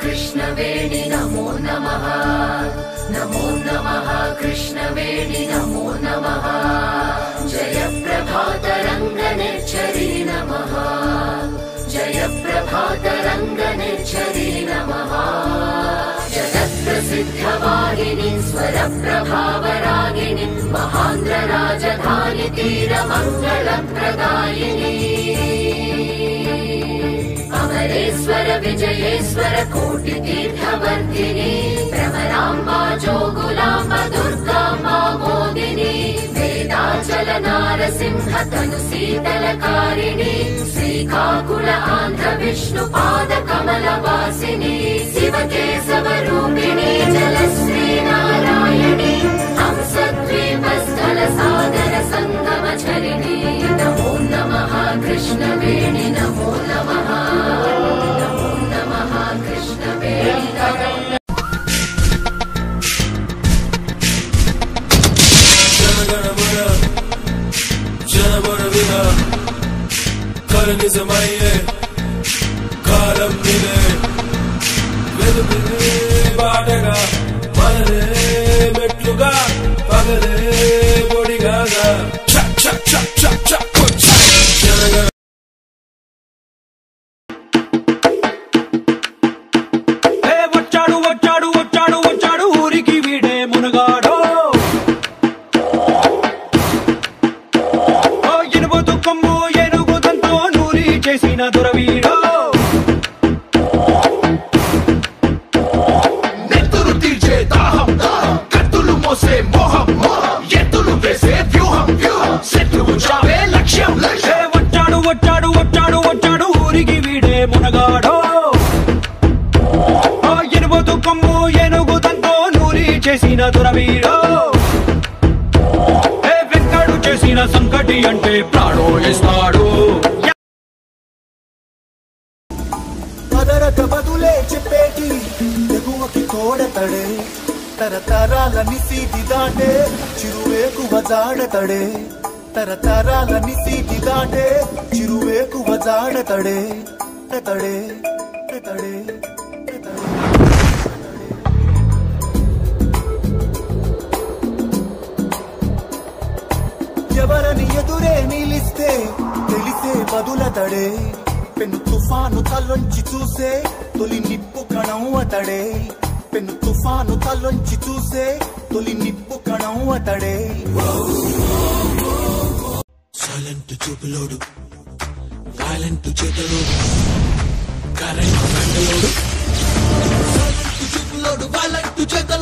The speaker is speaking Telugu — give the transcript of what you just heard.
कृष्णवेणि नमो नमः नमो नमः कृष्णवेणि नमो नमः जय प्रभातरङ्गनेच्छरी नमः जय प्रभातरङ्गनेच्छरी नमः जगत्प्रसिद्धवाहिनी स्वरप्रभावरागिनी महान्द्रराजधानी तीरमङ्गलप्रदायिनी अमरेश्वर विजयेश्वर कोटितीर्थवर्धिनी भ्रमराम्बा जोगुलाम्बा दुर्गाम्बा मोदिनी वेदाचल नारसिंह तनु शीतलकारिणी श्रीकाकुल आन्ध्र विष्णुपाद कमलवासिनी शिवकेशवरूपिणी जलश्री नारायणी हंसद्वीपस्थल सागर संगमचरिणी नमो नमः कृष्णवेणि नमो नमः नमो नमः कृष्णवेणि నిజమయ్యే కాలం నిలే వెలుగునే బాటగా మనలే మెట్లుగా పగలే పొడిగా వచ్చాడు వచ్చాడు వచ్చాడు వచ్చాడు ఊరికి వీడే మునగాడో ఇనుబోతు కొమ్ము ఏనుగుదంతో నూరి చేసిన దురవీడో నెత్తురు తీర్చే దాహం కత్తులు మోసే మోహం ఎత్తులు వేసే వ్యూహం శత్రువు చావే లక్ష్యం వచ్చాడు వచ్చాడు వచ్చాడు వచ్చాడు ఊరికి వీడే మునగాడో ఎనుబోతు కొమ్ము ఏనుగుదంతో నూరి చేసిన దురవీడో వెంకడు చేసిన సంకటి అంటే ప్రాణో ఇస్తాడు పదరక బదులే చెప్పేటి ఎగువకి తోడతడే తరతరాలని సీటి దాటే చిరువేకువ జాడతడే తరతరాలని సీటి దాటే చిరువేకువ జాడతడే తడే తడే ఎవరని ఎదురే నిలిస్తే తెలిసే బదులతడే పెను తుఫాను తలొంచి చూసే తొలి నిప్పు కణం అతడే పెను తుఫాను తలొంచి చూసే తొలి నిప్పు కణం అతడే సైలెంట్ చూపులోడు వైలెంట్ చేతలోడు కరెంట్ మెంటలోడు సైలెంట్ చూపులోడు వైలెంట్ చేతలోడు